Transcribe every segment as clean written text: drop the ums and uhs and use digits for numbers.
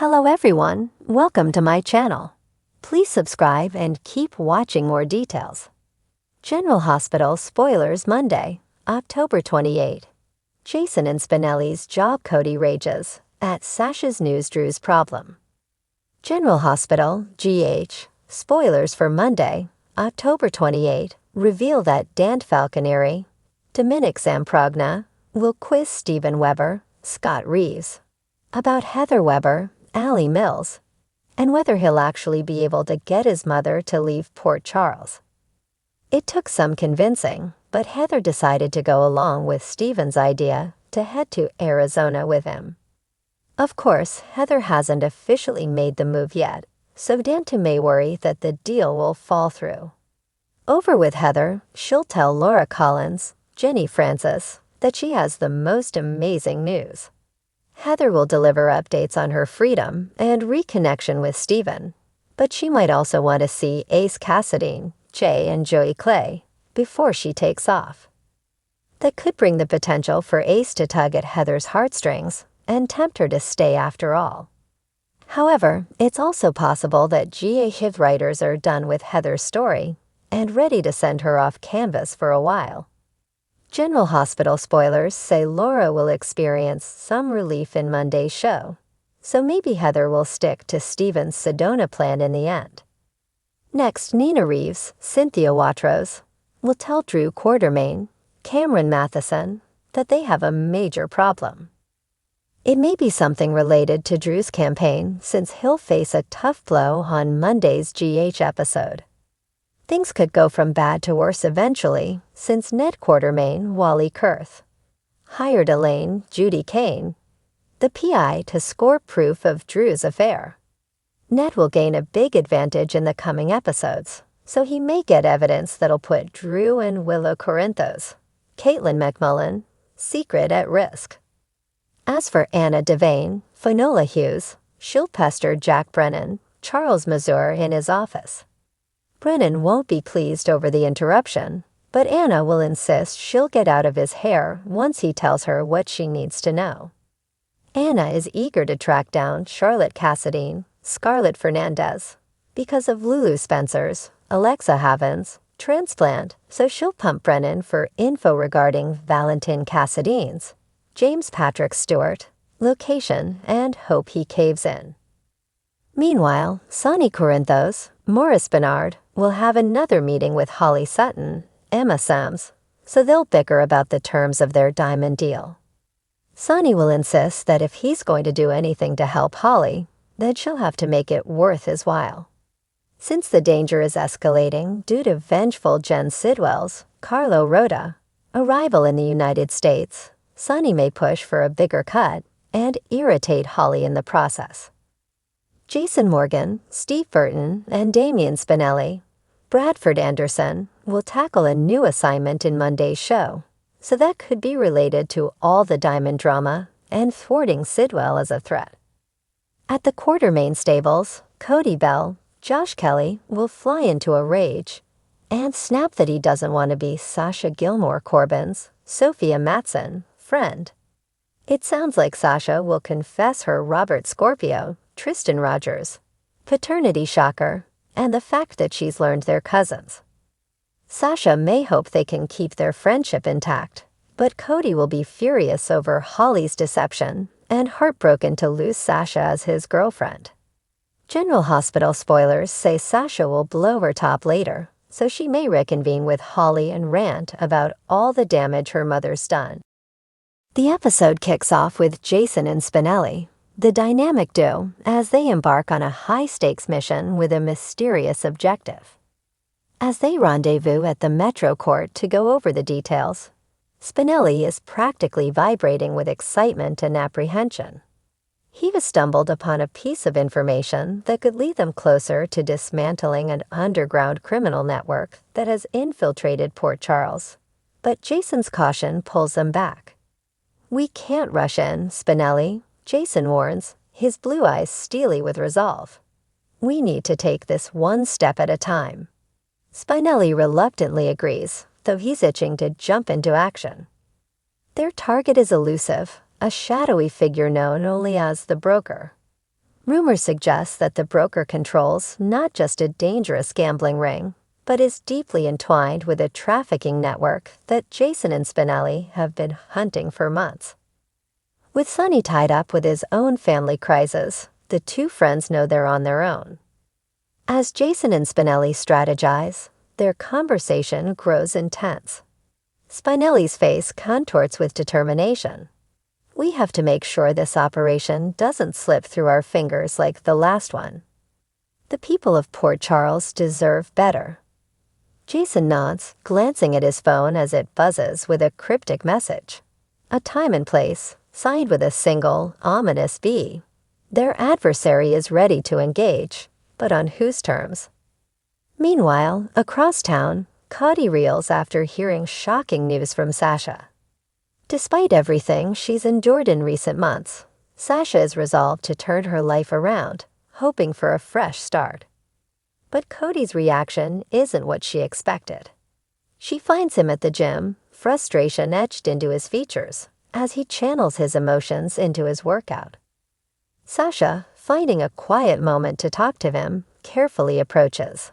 Hello everyone, welcome to my channel. Please subscribe and keep watching more details. General Hospital spoilers Monday, October 28. Jason and Spinelli's job Cody rages at Sasha's news Drew's problem. General Hospital, GH, spoilers for Monday, October 28, reveal that Dan Falconeri, Dominic Zamprogna, will quiz Stephen Weber, Scott Reeves, about Heather Weber, Allie Mills, and whether he'll actually be able to get his mother to leave Port Charles. It took some convincing, but Heather decided to go along with Stephen's idea to head to Arizona with him. Of course, Heather hasn't officially made the move yet, so Dan may worry that the deal will fall through. Over with Heather, she'll tell Laura Collins, Jenny Francis, that she has the most amazing news. Heather will deliver updates on her freedom and reconnection with Stephen, but she might also want to see Ace Cassadine, Jay and Joey Clay before she takes off. That could bring the potential for Ace to tug at Heather's heartstrings and tempt her to stay after all. However, it's also possible that GH writers are done with Heather's story and ready to send her off canvas for a while. General Hospital spoilers say Laura will experience some relief in Monday's show, so maybe Heather will stick to Stephen's Sedona plan in the end. Next, Nina Reeves, Cynthia Watros, will tell Drew Quartermaine, Cameron Matheson, that they have a major problem. It may be something related to Drew's campaign since he'll face a tough blow on Monday's GH episode. Things could go from bad to worse eventually, since Ned Quartermaine, Wally Kurth, hired Elaine, Judy Kane, the PI to score proof of Drew's affair. Ned will gain a big advantage in the coming episodes, so he may get evidence that'll put Drew and Willow Corinthos, Caitlin McMullen, secret at risk. As for Anna Devane, Finola Hughes, she'll pester Jack Brennan, Charles Mazur in his office. Brennan won't be pleased over the interruption, but Anna will insist she'll get out of his hair once he tells her what she needs to know. Anna is eager to track down Charlotte Cassadine, Scarlett Fernandez, because of Lulu Spencer's, Alexa Havens, transplant, so she'll pump Brennan for info regarding Valentin Cassadine's, James Patrick Stewart, location, and hope he caves in. Meanwhile, Sonny Corinthos, Morris Bernard, will have another meeting with Holly Sutton, Emma Sams, so they'll bicker about the terms of their diamond deal. Sonny will insist that if he's going to do anything to help Holly, then she'll have to make it worth his while. Since the danger is escalating due to vengeful Jen Sidwell's, Carlo Rhoda, arrival in the United States, Sonny may push for a bigger cut and irritate Holly in the process. Jason Morgan, Steve Burton, and Damian Spinelli, Bradford Anderson, will tackle a new assignment in Monday's show, so that could be related to all the diamond drama and thwarting Sidwell as a threat. At the Quartermaine stables, Cody Bell, Josh Kelly, will fly into a rage and snap that he doesn't want to be Sasha Gilmore Corbin's, Sophia Matson, friend. It sounds like Sasha will confess her Robert Scorpio, Tristan Rogers, paternity shocker, and the fact that she's learned they're cousins. Sasha may hope they can keep their friendship intact, but Cody will be furious over Holly's deception and heartbroken to lose Sasha as his girlfriend. General Hospital spoilers say Sasha will blow her top later, so she may reconvene with Holly and rant about all the damage her mother's done. The episode kicks off with Jason and Spinelli, the dynamic duo, as they embark on a high-stakes mission with a mysterious objective. As they rendezvous at the Metro Court to go over the details, Spinelli is practically vibrating with excitement and apprehension. He has stumbled upon a piece of information that could lead them closer to dismantling an underground criminal network that has infiltrated Port Charles, but Jason's caution pulls them back. "We can't rush in, Spinelli," Jason warns, his blue eyes steely with resolve. "We need to take this one step at a time." Spinelli reluctantly agrees, though he's itching to jump into action. Their target is elusive, a shadowy figure known only as the Broker. Rumors suggest that the broker controls not just a dangerous gambling ring, but is deeply entwined with a trafficking network that Jason and Spinelli have been hunting for months. With Sonny tied up with his own family crisis, the two friends know they're on their own. As Jason and Spinelli strategize, their conversation grows intense. Spinelli's face contorts with determination. We have to make sure this operation doesn't slip through our fingers like the last one. The people of Port Charles deserve better. Jason nods, glancing at his phone as it buzzes with a cryptic message. A time and place, signed with a single, ominous V. Their adversary is ready to engage, but on whose terms? Meanwhile, across town, Cody reels after hearing shocking news from Sasha. Despite everything she's endured in recent months, Sasha is resolved to turn her life around, hoping for a fresh start. But Cody's reaction isn't what she expected. She finds him at the gym, frustration etched into his features, as he channels his emotions into his workout. Sasha, finding a quiet moment to talk to him, carefully approaches.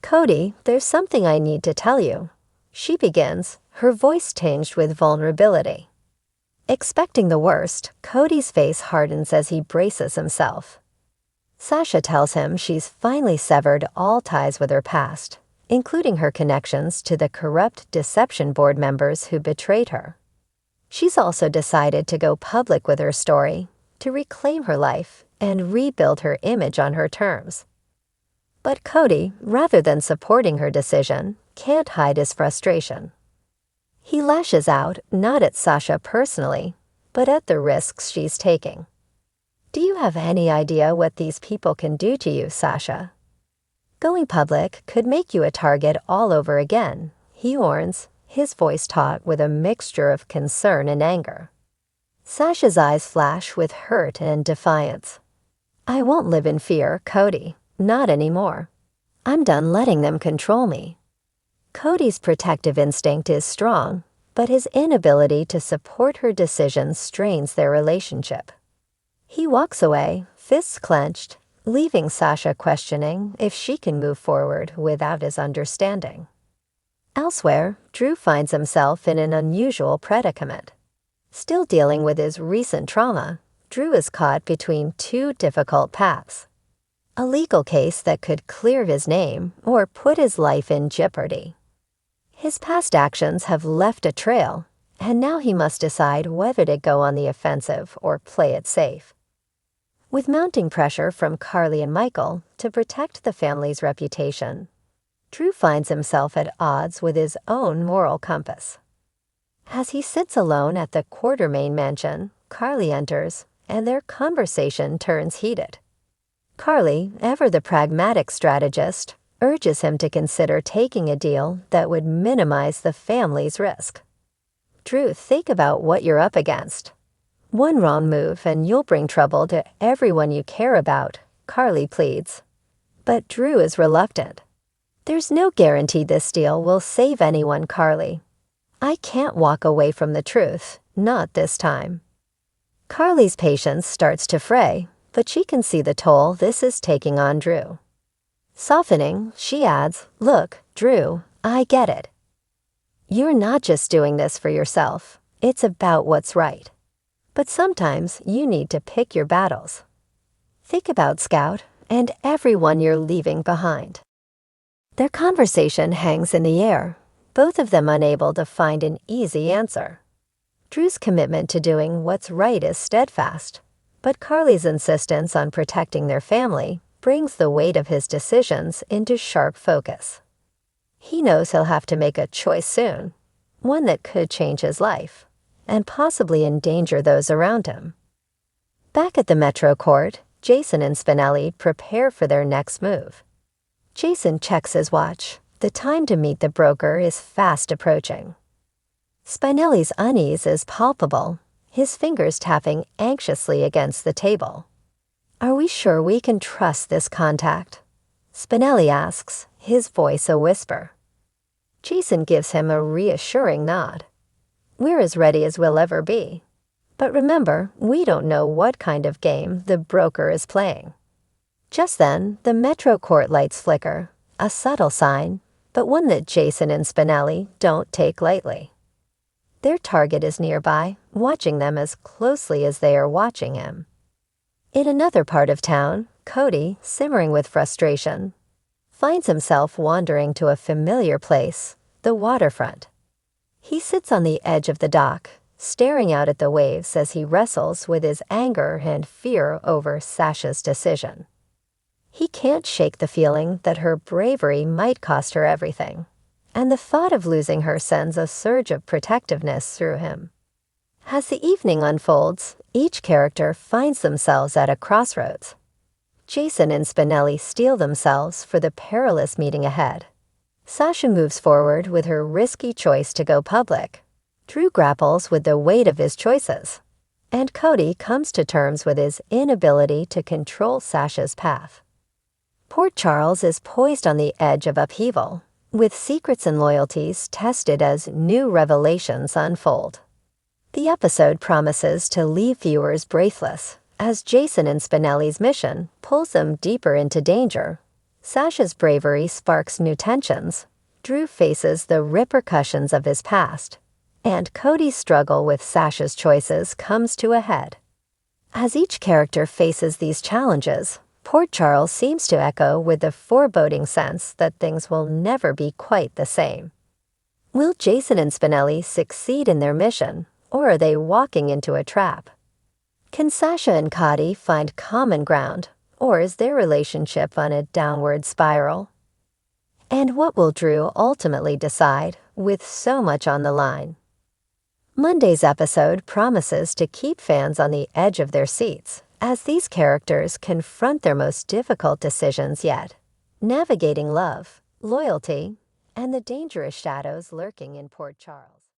"Cody, there's something I need to tell you," she begins, her voice tinged with vulnerability. Expecting the worst, Cody's face hardens as he braces himself. Sasha tells him she's finally severed all ties with her past, including her connections to the corrupt deception board members who betrayed her. She's also decided to go public with her story, to reclaim her life and rebuild her image on her terms. But Cody, rather than supporting her decision, can't hide his frustration. He lashes out not at Sasha personally, but at the risks she's taking. "Do you have any idea what these people can do to you, Sasha? Going public could make you a target all over again," he warns, his voice taut with a mixture of concern and anger. Sasha's eyes flash with hurt and defiance. "I won't live in fear, Cody. Not anymore. I'm done letting them control me." Cody's protective instinct is strong, but his inability to support her decisions strains their relationship. He walks away, fists clenched, leaving Sasha questioning if she can move forward without his understanding. Elsewhere, Drew finds himself in an unusual predicament. Still dealing with his recent trauma, Drew is caught between two difficult paths. A legal case that could clear his name or put his life in jeopardy. His past actions have left a trail, and now he must decide whether to go on the offensive or play it safe. With mounting pressure from Carly and Michael to protect the family's reputation, Drew finds himself at odds with his own moral compass. As he sits alone at the Quartermain mansion, Carly enters, and their conversation turns heated. Carly, ever the pragmatic strategist, urges him to consider taking a deal that would minimize the family's risk. "Drew, think about what you're up against. One wrong move and you'll bring trouble to everyone you care about," Carly pleads. But Drew is reluctant. "There's no guarantee this deal will save anyone, Carly. I can't walk away from the truth, not this time." Carly's patience starts to fray, but she can see the toll this is taking on Drew. Softening, she adds, "Look, Drew, I get it. You're not just doing this for yourself. It's about what's right. But sometimes you need to pick your battles. Think about Scout and everyone you're leaving behind." Their conversation hangs in the air, both of them unable to find an easy answer. Drew's commitment to doing what's right is steadfast, but Carly's insistence on protecting their family brings the weight of his decisions into sharp focus. He knows he'll have to make a choice soon, one that could change his life, and possibly endanger those around him. Back at the Metro Court, Jason and Spinelli prepare for their next move. Jason checks his watch. The time to meet the broker is fast approaching. Spinelli's unease is palpable, his fingers tapping anxiously against the table. "Are we sure we can trust this contact?" Spinelli asks, his voice a whisper. Jason gives him a reassuring nod. "We're as ready as we'll ever be. But remember, we don't know what kind of game the broker is playing. Just then, the Metro Court lights flicker, a subtle sign, but one that Jason and Spinelli don't take lightly. Their target is nearby, watching them as closely as they are watching him. In another part of town, Cody, simmering with frustration, finds himself wandering to a familiar place, the waterfront. He sits on the edge of the dock, staring out at the waves as he wrestles with his anger and fear over Sasha's decision. He can't shake the feeling that her bravery might cost her everything, and the thought of losing her sends a surge of protectiveness through him. As the evening unfolds, each character finds themselves at a crossroads. Jason and Spinelli steel themselves for the perilous meeting ahead. Sasha moves forward with her risky choice to go public. Drew grapples with the weight of his choices, and Cody comes to terms with his inability to control Sasha's path. Port Charles is poised on the edge of upheaval, with secrets and loyalties tested as new revelations unfold. The episode promises to leave viewers breathless, as Jason and Spinelli's mission pulls them deeper into danger. Sasha's bravery sparks new tensions, Drew faces the repercussions of his past, and Cody's struggle with Sasha's choices comes to a head. As each character faces these challenges, Port Charles seems to echo with the foreboding sense that things will never be quite the same. Will Jason and Spinelli succeed in their mission, or are they walking into a trap? Can Sasha and Cody find common ground, or is their relationship on a downward spiral? And what will Drew ultimately decide, with so much on the line? Monday's episode promises to keep fans on the edge of their seats, as these characters confront their most difficult decisions yet, navigating love, loyalty, and the dangerous shadows lurking in Port Charles.